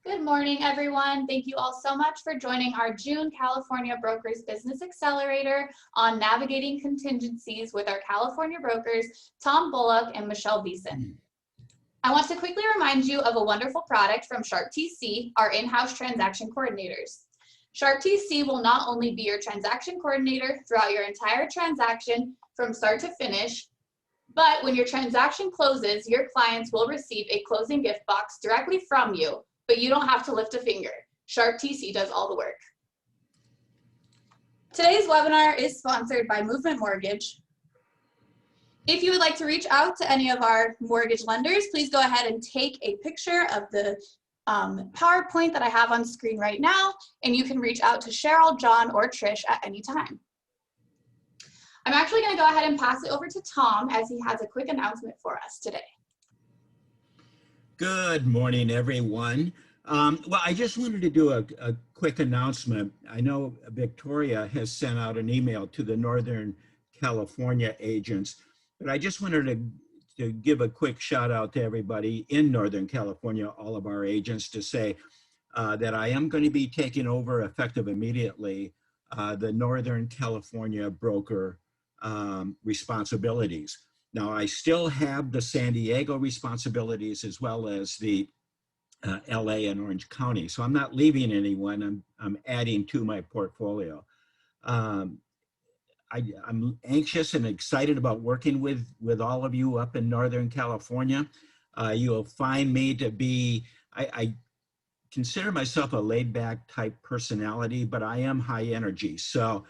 Good morning, everyone. Thank you all so much for joining our June California Brokers Business Accelerator on navigating contingencies with our California brokers, Tom Bullock and Michelle Beeson. I want to quickly remind you of a wonderful product from Sharp TC, our in-house transaction coordinators. Sharp TC will not only be your transaction coordinator throughout your entire transaction from start to finish, but when your transaction closes, your clients will receive a closing gift box directly from you, but you don't have to lift a finger. Sharp TC does all the work. Today's webinar is sponsored by Movement Mortgage. If you would like to reach out to any of our mortgage lenders, please go ahead and take a picture of the PowerPoint that I have on screen right now, and you can reach out to Cheryl, John, or Trish at any time. I'm actually going to go ahead and pass it over to Tom as he has a quick announcement for us today. Good morning, everyone. Well, I just wanted to do a quick announcement. I know Victoria has sent out an email to the Northern California agents, but I just wanted to give a quick shout out to everybody in Northern California, all of our agents, to say that I am going to be taking over effective immediately the Northern California broker responsibilities. Now, I still have the San Diego responsibilities as well as the LA and Orange County. So I'm not leaving anyone, I'm adding to my portfolio. I'm anxious and excited about working with all of you up in Northern California. You'll find me to be, I consider myself a laid back type personality, but I am high energy. So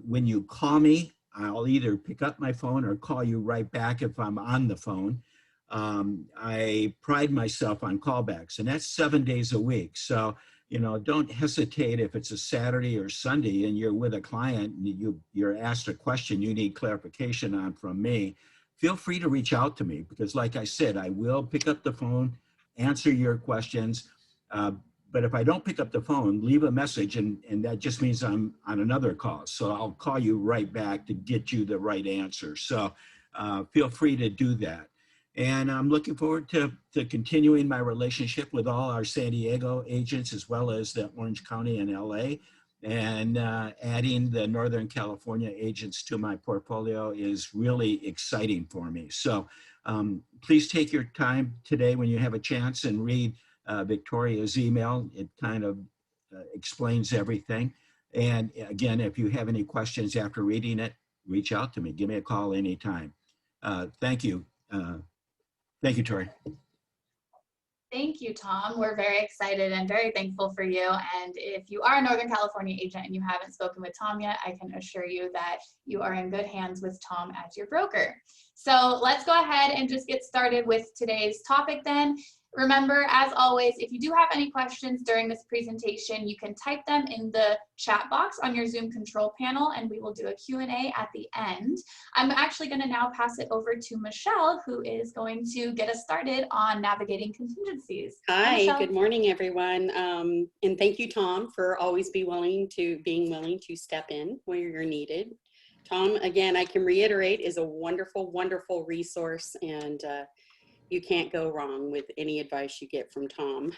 when you call me, I'll either pick up my phone or call you right back if I'm on the phone. I pride myself on callbacks, and that's 7 days a week. So, you know, don't hesitate if it's a Saturday or Sunday and you're with a client and you're asked a question you need clarification on from me. Feel free to reach out to me because, like I said, I will pick up the phone, answer your questions. But if I don't pick up the phone, leave a message, and that just means I'm on another call. So I'll call you right back to get you the right answer. So feel free to do that. And I'm looking forward to continuing my relationship with all our San Diego agents, as well as the Orange County and LA. And adding the Northern California agents to my portfolio is really exciting for me. So please take your time today when you have a chance and read Victoria's email. It kind of explains everything. And again, if you have any questions after reading it, reach out to me. Give me a call anytime. Thank you. Thank you, Tori. Thank you, Tom. We're very excited and very thankful for you. And if you are a Northern California agent and you haven't spoken with Tom yet, I can assure you that you are in good hands with Tom as your broker. So let's go ahead and just get started with today's topic then. Remember, as always, if you do have any questions during this presentation, you can type them in the chat box on your Zoom control panel, and we will do a Q&A at the end. I'm actually going to now pass it over to Michelle, who is going to get us started on navigating contingencies. Hi, good morning, everyone. And thank you, Tom, for always being willing to step in where you're needed. Tom, again, I can reiterate, is a wonderful, wonderful resource, and you can't go wrong with any advice you get from Tom.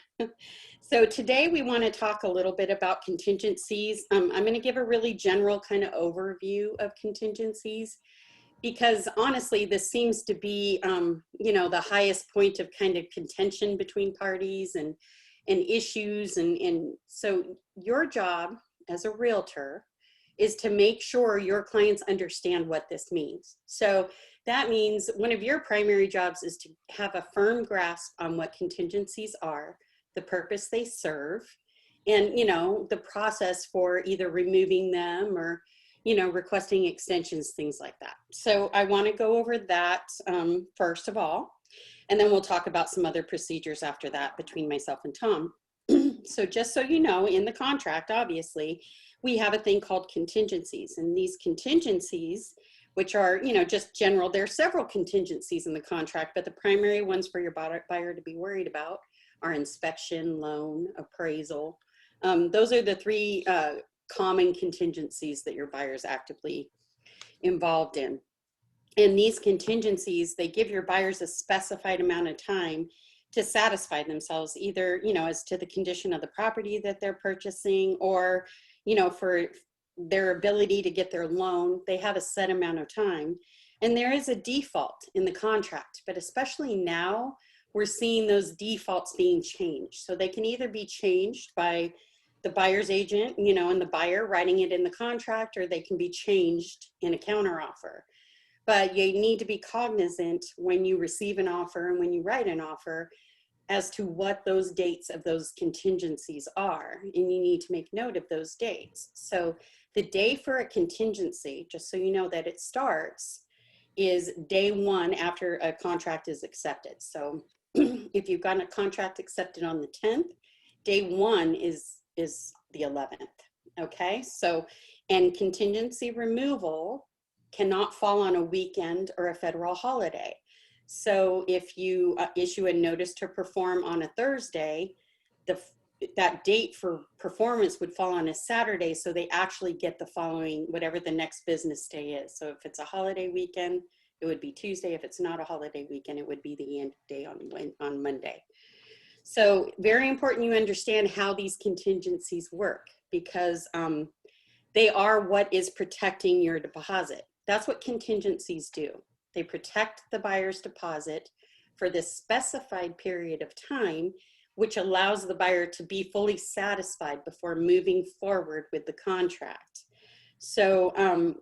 So today we want to talk a little bit about contingencies. I'm going to give a really general kind of overview of contingencies because honestly, this seems to be, you know, the highest point of kind of contention between parties and issues. And so your job as a realtor is to make sure your clients understand what this means. So that means one of your primary jobs is to have a firm grasp on what contingencies are, the purpose they serve, and, you know, the process for either removing them or, you know, requesting extensions, things like that. So I want to go over that first of all, and then we'll talk about some other procedures after that between myself and Tom. So just so you know, in the contract, obviously, we have a thing called contingencies, and these contingencies, which are, you know, just general, there are several contingencies in the contract, but the primary ones for your buyer to be worried about are inspection, loan, appraisal. Those are the three common contingencies that your buyer is actively involved in. And these contingencies, they give your buyers a specified amount of time to satisfy themselves, either, you know, as to the condition of the property that they're purchasing, or, you know, for their ability to get their loan. They have a set amount of time. And there is a default in the contract, but especially now we're seeing those defaults being changed. So they can either be changed by the buyer's agent, you know, and the buyer writing it in the contract, or they can be changed in a counteroffer. But you need to be cognizant when you receive an offer and when you write an offer as to what those dates of those contingencies are. And you need to make note of those dates. So the day for a contingency, just so you know that it starts, is day one after a contract is accepted. So if you've got a contract accepted on the 10th, day one is the 11th. Okay, so, and contingency removal cannot fall on a weekend or a federal holiday. So if you issue a notice to perform on a Thursday, that date for performance would fall on a Saturday, so they actually get the following, whatever the next business day is. So if it's a holiday weekend, it would be Tuesday. If it's not a holiday weekend, it would be the end day on Monday. So very important you understand how these contingencies work, because they are what is protecting your deposit. That's what contingencies do. They protect the buyer's deposit for this specified period of time, which allows the buyer to be fully satisfied before moving forward with the contract. So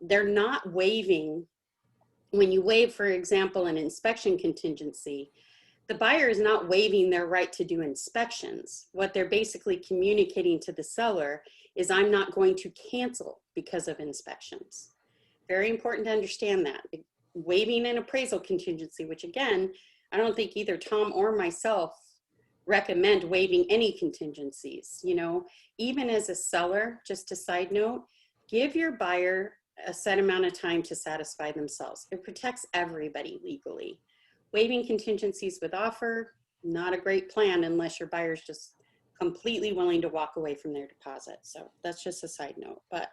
they're not waiving. When you waive, for example, an inspection contingency, the buyer is not waiving their right to do inspections. What they're basically communicating to the seller is, I'm not going to cancel because of inspections. Very important to understand that. Waiving an appraisal contingency, which again, I don't think either Tom or myself recommend waiving any contingencies. You know, even as a seller, just a side note, give your buyer a set amount of time to satisfy themselves. It protects everybody legally. Waiving contingencies with offer, not a great plan unless your buyer's just completely willing to walk away from their deposit. So that's just a side note. But,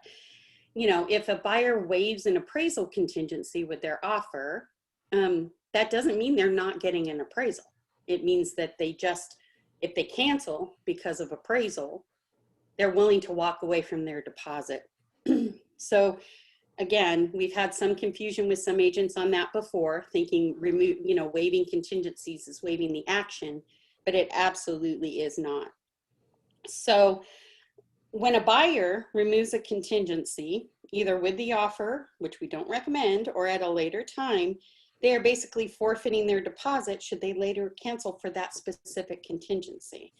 you know, if a buyer waives an appraisal contingency with their offer, that doesn't mean they're not getting an appraisal. It means that they just, if they cancel because of appraisal, they're willing to walk away from their deposit. So again, we've had some confusion with some agents on that before, thinking waiving contingencies is waiving the action, but it absolutely is not. So when a buyer removes a contingency, either with the offer, which we don't recommend, or at a later time, they are basically forfeiting their deposit should they later cancel for that specific contingency.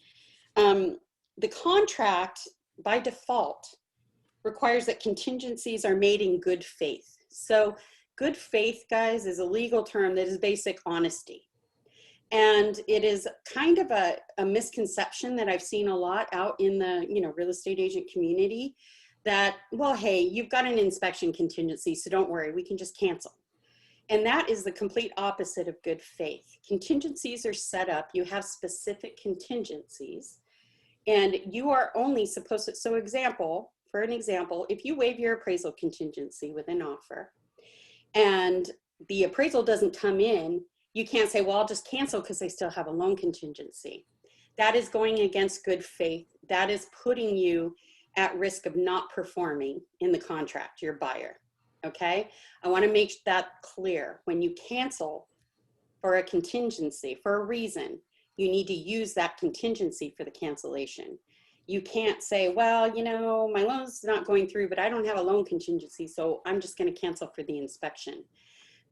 The contract, by default, requires that contingencies are made in good faith. So good faith, guys, is a legal term that is basic honesty. And it is kind of a misconception that I've seen a lot out in the real estate agent community, that, well, hey, you've got an inspection contingency, so don't worry, we can just cancel. And that is the complete opposite of good faith. Contingencies are set up, you have specific contingencies, and you are only supposed to, for an example, if you waive your appraisal contingency with an offer and the appraisal doesn't come in, you can't say, well, I'll just cancel because they still have a loan contingency. That is going against good faith. That is putting you at risk of not performing in the contract, your buyer, okay? I wanna make that clear. When you cancel for a contingency, for a reason, you need to use that contingency for the cancellation. You can't say, well, my loan's not going through, but I don't have a loan contingency, so I'm just gonna cancel for the inspection.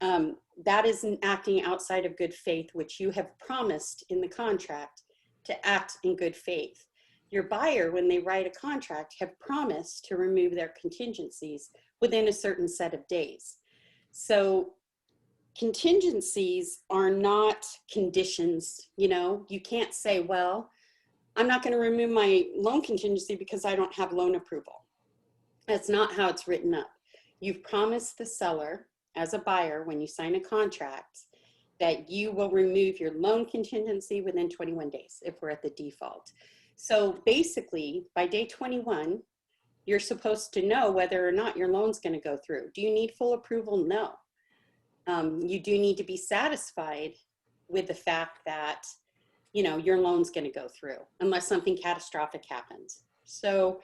That is acting outside of good faith, which you have promised in the contract to act in good faith. Your buyer, when they write a contract, have promised to remove their contingencies within a certain set of days. So contingencies are not conditions. You can't say, well, I'm not going to remove my loan contingency because I don't have loan approval. That's not how it's written up. You've promised the seller as a buyer, when you sign a contract, that you will remove your loan contingency within 21 days if we're at the default. So basically, by day 21, you're supposed to know whether or not your loan's going to go through. Do you need full approval? No. You do need to be satisfied with the fact that your loan's going to go through unless something catastrophic happens. So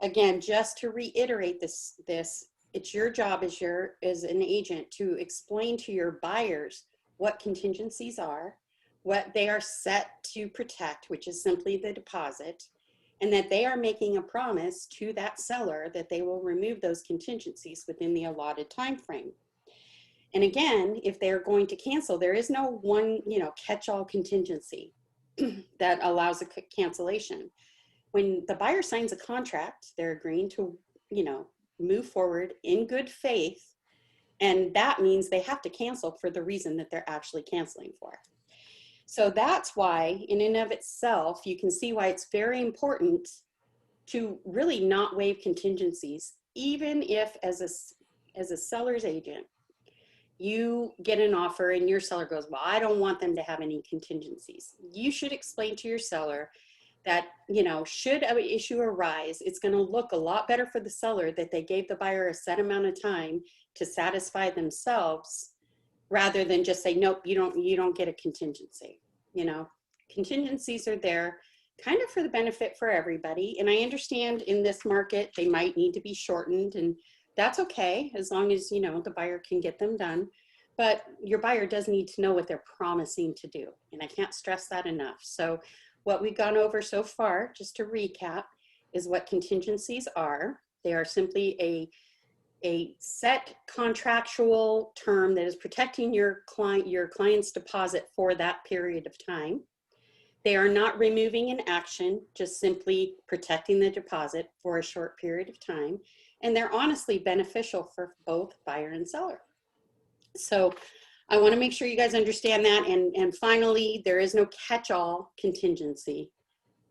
again, just to reiterate this, it's your job as an agent to explain to your buyers what contingencies are, what they are set to protect, which is simply the deposit, and that they are making a promise to that seller that they will remove those contingencies within the allotted time frame. And again, if they're going to cancel, there is no one, catch-all contingency that allows a cancellation. When the buyer signs a contract, they're agreeing to, move forward in good faith. And that means they have to cancel for the reason that they're actually canceling for. So that's why, in and of itself, you can see why it's very important to really not waive contingencies, even if as a seller's agent, you get an offer and your seller goes, well, I don't want them to have any contingencies. You should explain to your seller that, should an issue arise, it's going to look a lot better for the seller that they gave the buyer a set amount of time to satisfy themselves, rather than just say, nope, you don't get a contingency. Contingencies are there kind of for the benefit for everybody. And I understand in this market, they might need to be shortened, and that's okay, as long as, the buyer can get them done. But your buyer does need to know what they're promising to do. And I can't stress that enough. So what we've gone over so far, just to recap, is what contingencies are. They are simply a set contractual term that is protecting your client's deposit for that period of time. They are not removing an action, just simply protecting the deposit for a short period of time. And they're honestly beneficial for both buyer and seller. So I want to make sure you guys understand that. And finally, there is no catch-all contingency.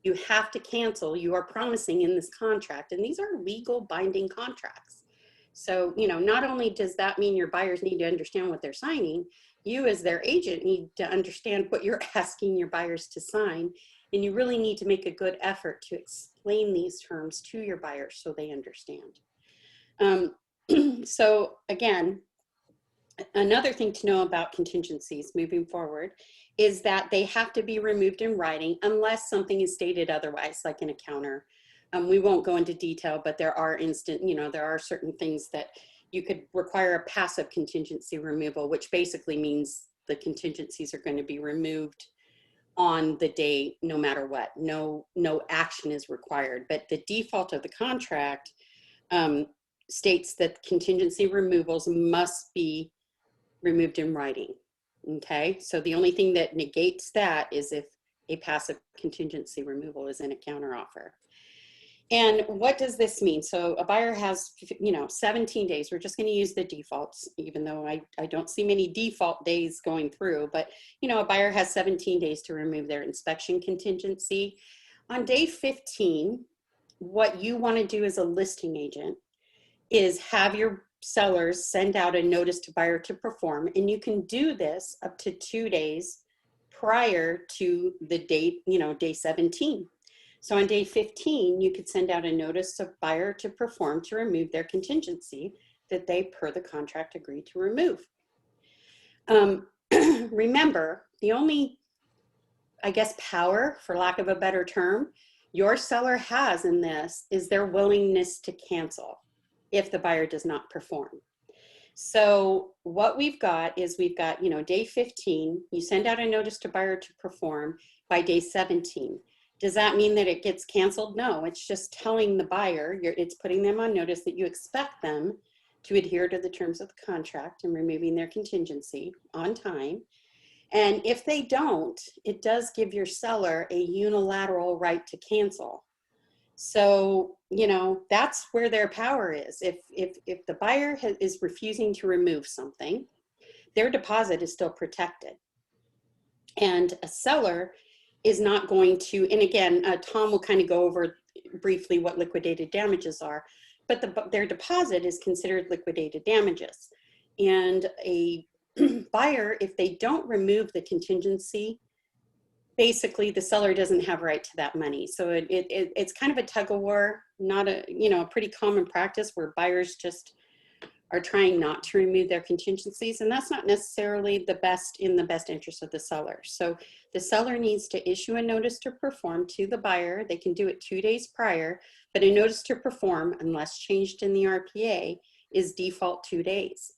You have to cancel. You are promising in this contract, and these are legal binding contracts. So, not only does that mean your buyers need to understand what they're signing, you as their agent need to understand what you're asking your buyers to sign. And you really need to make a good effort to explain these terms to your buyers so they understand. So again, another thing to know about contingencies moving forward is that they have to be removed in writing unless something is stated otherwise, like in a counter. We won't go into detail, but there are there are certain things that you could require a passive contingency removal, which basically means the contingencies are going to be removed on the day, no matter what. No action is required. But the default of the contract states that contingency removals must be removed in writing. Okay, so the only thing that negates that is if a passive contingency removal is in a counteroffer. And what does this mean? So a buyer has, 17 days. We're just going to use the defaults, even though I don't see many default days going through. But, a buyer has 17 days to remove their inspection contingency. On day 15, what you want to do as a listing agent is have your sellers send out a notice to buyer to perform. And you can do this up to 2 days prior to the date, day 17. So on day 15, you could send out a notice to buyer to perform to remove their contingency that they, per the contract, agreed to remove. Remember, the only, power, for lack of a better term, your seller has in this is their willingness to cancel if the buyer does not perform. So what we've got is day 15, you send out a notice to buyer to perform by day 17. Does that mean that it gets canceled? No, it's just telling the buyer, it's putting them on notice that you expect them to adhere to the terms of the contract and removing their contingency on time. And if they don't, it does give your seller a unilateral right to cancel. So, that's where their power is. If the buyer is refusing to remove something, their deposit is still protected. And a seller is not going to, and again, Tom will kind of go over briefly what liquidated damages are, but their deposit is considered liquidated damages. And a buyer, if they don't remove the contingency, basically the seller doesn't have right to that money. So it's kind of a tug of war, not a, a pretty common practice where buyers just are trying not to remove their contingencies, and that's not necessarily in the best interest of the seller. So the seller needs to issue a notice to perform to the buyer. They can do it 2 days prior, but a notice to perform, unless changed in the RPA, is default 2 days.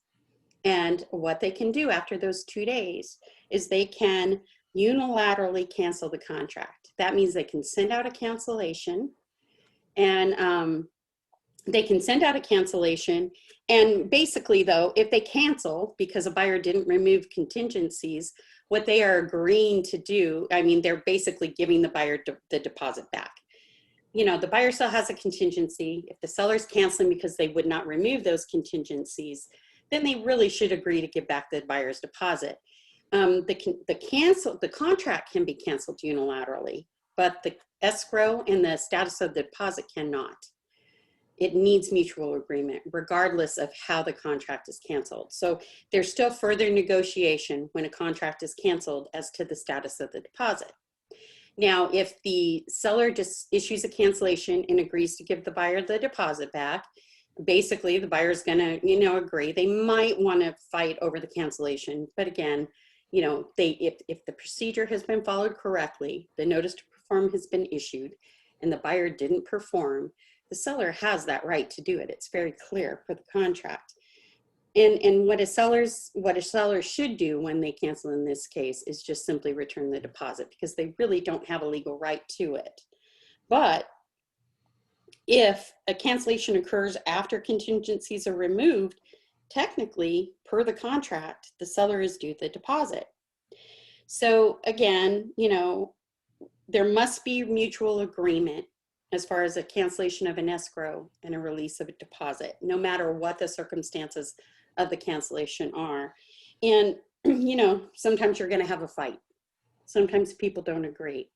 And what they can do after those 2 days is they can unilaterally cancel the contract. That means they can send out a cancellation, and and basically though, if they cancel because a buyer didn't remove contingencies, what they are agreeing to do, I mean, they're basically giving the buyer the deposit back. You know, the buyer still has a contingency. If the seller's canceling because they would not remove those contingencies, then they really should agree to give back the buyer's deposit. The contract can be canceled unilaterally, but the escrow and the status of the deposit cannot. It needs mutual agreement, regardless of how the contract is canceled. So there's still further negotiation when a contract is canceled as to the status of the deposit. Now, if the seller just issues a cancellation and agrees to give the buyer the deposit back, basically the buyer is going to, agree. They might want to fight over the cancellation, but again, if the procedure has been followed correctly, the notice to perform has been issued, and the buyer didn't perform, the seller has that right to do it. It's very clear for the contract. And what a seller should do when they cancel in this case is just simply return the deposit, because they really don't have a legal right to it. But if a cancellation occurs after contingencies are removed, technically, per the contract, the seller is due the deposit. So again, there must be mutual agreement as far as a cancellation of an escrow and a release of a deposit, no matter what the circumstances of the cancellation are. And, sometimes you're going to have a fight. Sometimes people don't agree.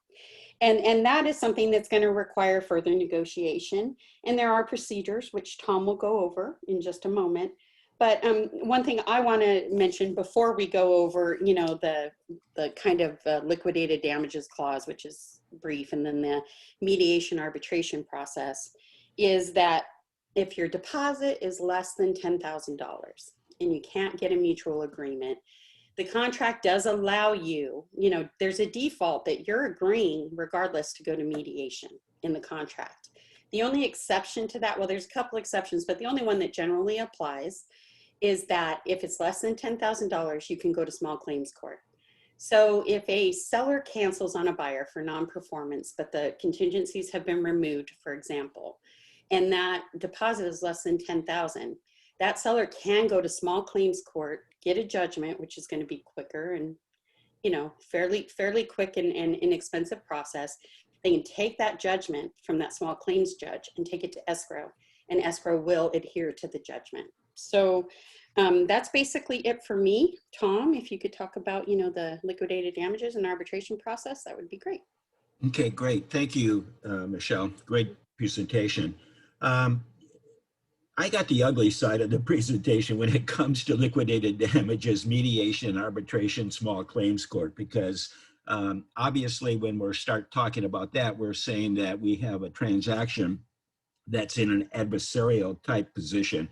And that is something that's going to require further negotiation. And there are procedures, which Tom will go over in just a moment. But one thing I want to mention before we go over, the kind of liquidated damages clause, which is brief, and then the mediation arbitration process, is that if your deposit is less than $10,000 and you can't get a mutual agreement, the contract does allow you, there's a default that you're agreeing regardless to go to mediation in the contract. The only exception to that, well, there's a couple exceptions, but the only one that generally applies is that if it's less than $10,000, you can go to small claims court. So if a seller cancels on a buyer for non-performance, but the contingencies have been removed, for example, and that deposit is less than $10,000, that seller can go to small claims court, get a judgment, which is going to be quicker and, fairly quick and inexpensive process. They can take that judgment from that small claims judge and take it to escrow, and escrow will adhere to the judgment. So that's basically it for me. Tom, if you could talk about, the liquidated damages and arbitration process, that would be great. Okay, great. Thank you, Michelle. Great presentation. I got the ugly side of the presentation when it comes to liquidated damages, mediation, arbitration, small claims court, because obviously when we start talking about that, we're saying that we have a transaction that's in an adversarial type position.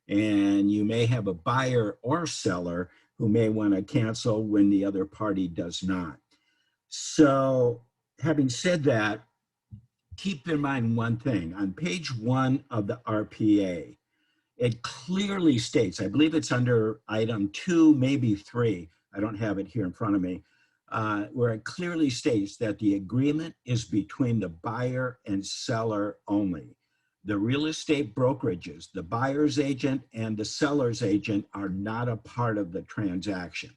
And you may have a buyer or seller who may want to cancel when the other party does not. So having said that, keep in mind one thing. On page 1 of the RPA, it clearly states, I believe it's under item 2, maybe 3, I don't have it here in front of me, where it clearly states that the agreement is between the buyer and seller only. The real estate brokerages, the buyer's agent and the seller's agent, are not a part of the transaction.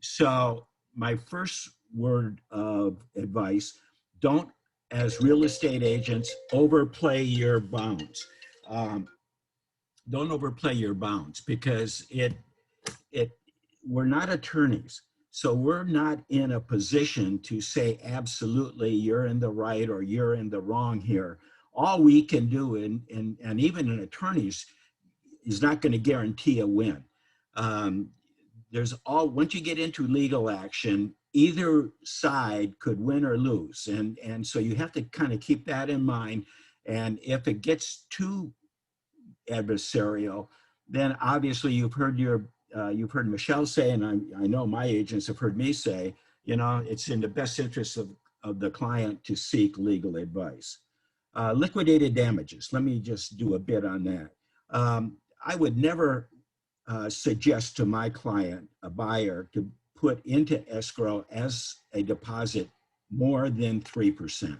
So my first word of advice, don't, as real estate agents, overplay your bounds. Don't overplay your bounds, because we're not attorneys. So we're not in a position to say, absolutely, you're in the right or you're in the wrong here. All we can do, and even an attorney is not going to guarantee a win. Once you get into legal action, either side could win or lose. And so you have to kind of keep that in mind. And if it gets too adversarial, then obviously you've heard Michelle say, and I know my agents have heard me say, you know, it's in the best interest of the client to seek legal advice. Liquidated damages. Let me just do a bit on that. I would never suggest to my client, a buyer, to put into escrow as a deposit more than 3%.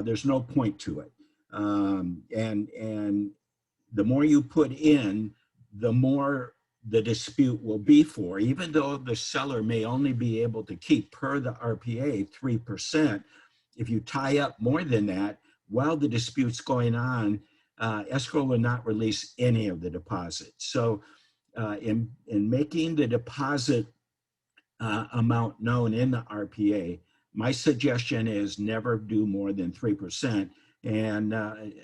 There's no point to it. And the more you put in, the more the dispute will be for, even though the seller may only be able to keep, per the RPA, 3%. If you tie up more than that while the dispute's going on, escrow will not release any of the deposit. So in making the deposit amount known in the RPA, my suggestion is never do more than 3%, and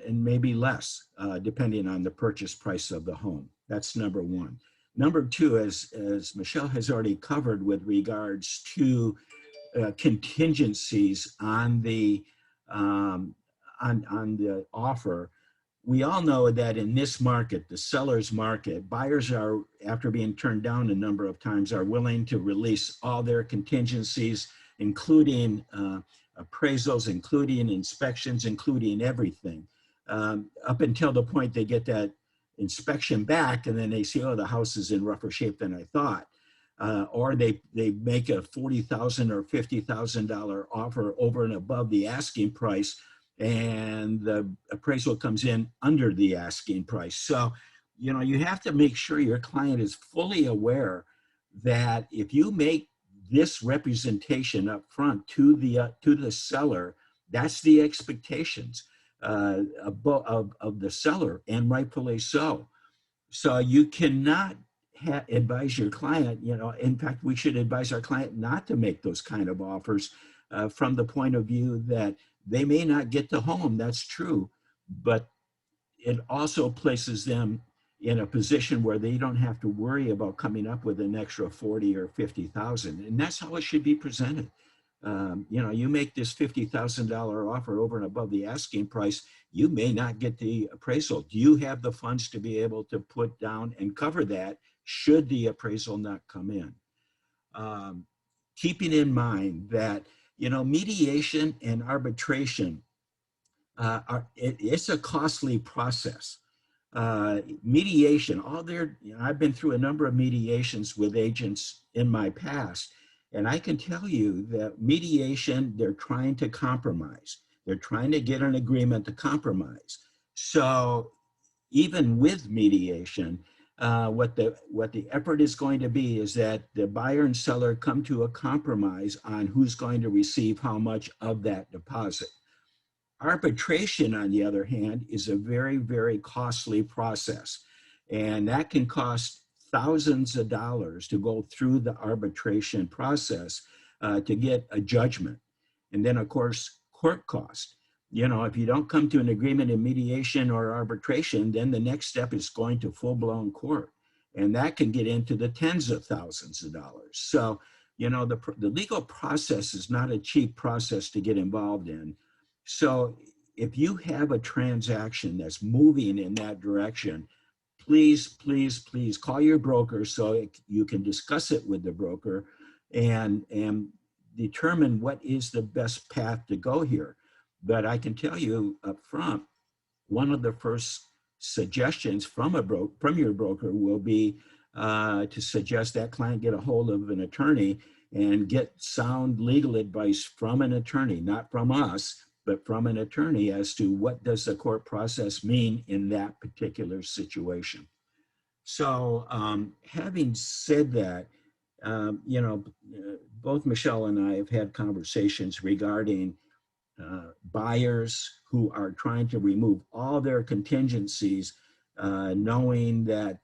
maybe less, depending on the purchase price of the home. That's number one. Number two, as Michelle has already covered with regards to contingencies on the offer, we all know that in this market, the seller's market, buyers are, after being turned down a number of times, are willing to release all their contingencies, including appraisals, including inspections, including everything, up until the point they get that inspection back, and then they see, oh, the house is in rougher shape than I thought. Or they make a $40,000 or $50,000 offer over and above the asking price, and the appraisal comes in under the asking price. So, you know, you have to make sure your client is fully aware that if you make this representation up front to the seller, that's the expectations of the seller, and rightfully so. So you cannot advise your client, you know, in fact, we should advise our client not to make those kind of offers from the point of view that they may not get the home, that's true, but it also places them in a position where they don't have to worry about coming up with an extra 40 or 50,000, and that's how it should be presented. You know, you make this $50,000 offer over and above the asking price, you may not get the appraisal. Do you have the funds to be able to put down and cover that should the appraisal not come in? Keeping in mind that, you know, mediation and arbitration, it's a costly process. Mediation, you know, I've been through a number of mediations with agents in my past, and I can tell you that mediation, they're trying to compromise. They're trying to get an agreement to compromise. So even with mediation, what the effort is going to be is that the buyer and seller come to a compromise on who's going to receive how much of that deposit. Arbitration, on the other hand, is a very, very costly process, and that can cost thousands of dollars to go through the arbitration process to get a judgment. And then, of course, court cost. You know, if you don't come to an agreement in mediation or arbitration, then the next step is going to full-blown court, and that can get into the tens of thousands of dollars. So, you know, the legal process is not a cheap process to get involved in. So if you have a transaction that's moving in that direction, please, please, please call your broker so you can discuss it with the broker and determine what is the best path to go here. But I can tell you up front, one of the first suggestions from your broker will be to suggest that client get a hold of an attorney and get sound legal advice from an attorney, not from us, but from an attorney, as to what does the court process mean in that particular situation. So having said that, you know, both Michelle and I have had conversations regarding buyers who are trying to remove all their contingencies, knowing that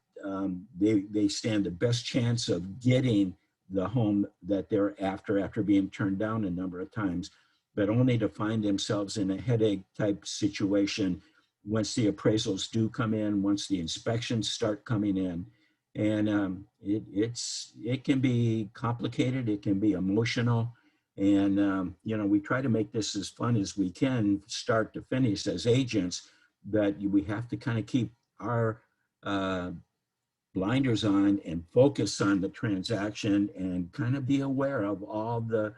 they stand the best chance of getting the home that they're after being turned down a number of times, but only to find themselves in a headache type situation once the appraisals do come in, once the inspections start coming in. And it can be complicated, it can be emotional. And, you know, we try to make this as fun as we can, start to finish as agents, but we have to kind of keep our blinders on and focus on the transaction and kind of be aware of all the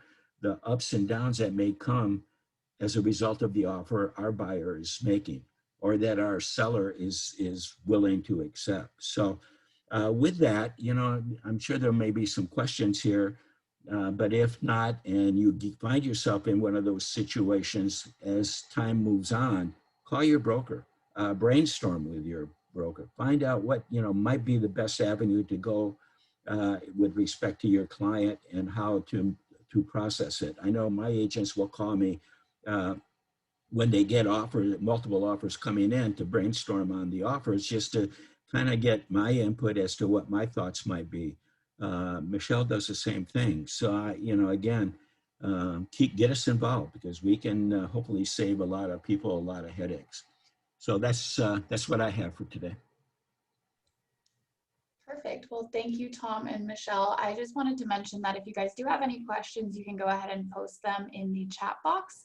ups and downs that may come as a result of the offer our buyer is making or that our seller is willing to accept. So with that, you know, I'm sure there may be some questions here, but if not, and you find yourself in one of those situations as time moves on, call your broker, brainstorm with your broker, find out what, you know, might be the best avenue to go with respect to your client and how to process it. I know my agents will call me when they get multiple offers coming in to brainstorm on the offers, just to kind of get my input as to what my thoughts might be. Michelle does the same thing. So, you know, again, get us involved because we can hopefully save a lot of people a lot of headaches. So that's what I have for today. Perfect. Well, thank you, Tom and Michelle. I just wanted to mention that if you guys do have any questions, you can go ahead and post them in the chat box.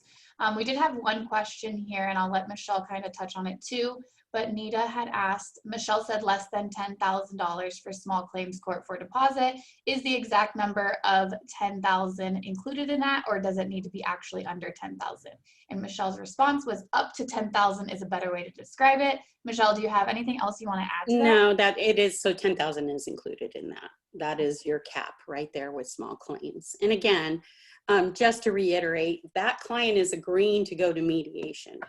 We did have one question here, and I'll let Michelle kind of touch on it too. But Nita had asked, Michelle said less than $10,000 for small claims court for deposit. Is the exact number of 10,000 included in that, or does it need to be actually under 10,000? And Michelle's response was up to 10,000 is a better way to describe it. Michelle, do you have anything else you want to add to that? No, that it is. So 10,000 is included in that. That is your cap right there with small claims. And again, just to reiterate, that client is agreeing to go to mediation.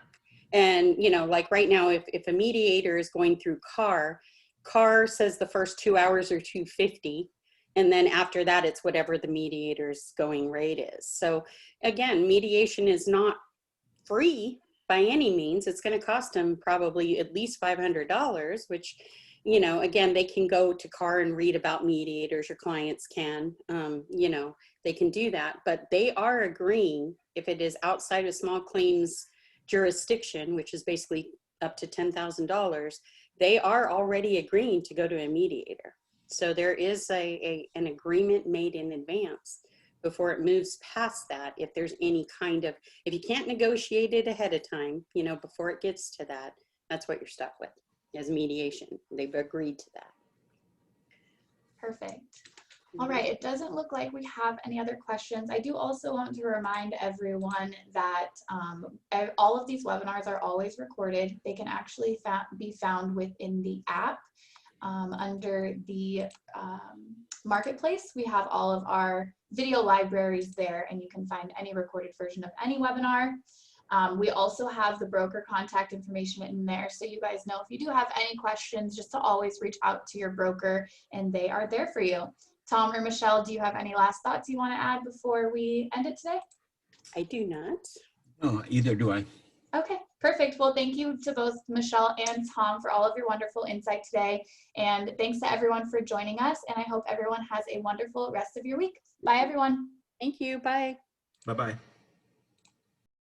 And, you know, like right now, if a mediator is going through CAR says the first 2 hours are $250. And then after that, it's whatever the mediator's going rate is. So again, mediation is not free by any means. It's going to cost them probably at least $500, which, you know, again, they can go to CAR and read about mediators. Your clients can, you know, they can do that. But they are agreeing, if it is outside of small claims jurisdiction, which is basically up to $10,000, they are already agreeing to go to a mediator. So there is an agreement made in advance before it moves past that. If there's any kind of, if you can't negotiate it ahead of time, you know, before it gets to that, that's what you're stuck with as mediation. They've agreed to that. Perfect. All right, it doesn't look like we have any other questions. I do also want to remind everyone that all of these webinars are always recorded. They can actually be found within the app under the marketplace. We have all of our video libraries there, and you can find any recorded version of any webinar. We also have the broker contact information in there, so you guys know if you do have any questions, just to always reach out to your broker, and they are there for you. Tom or Michelle, do you have any last thoughts you want to add before we end it today? I do not. No, either do I. Okay, perfect. Well, thank you to both Michelle and Tom for all of your wonderful insight today. And thanks to everyone for joining us. And I hope everyone has a wonderful rest of your week. Bye, everyone. Thank you. Bye. Bye-bye.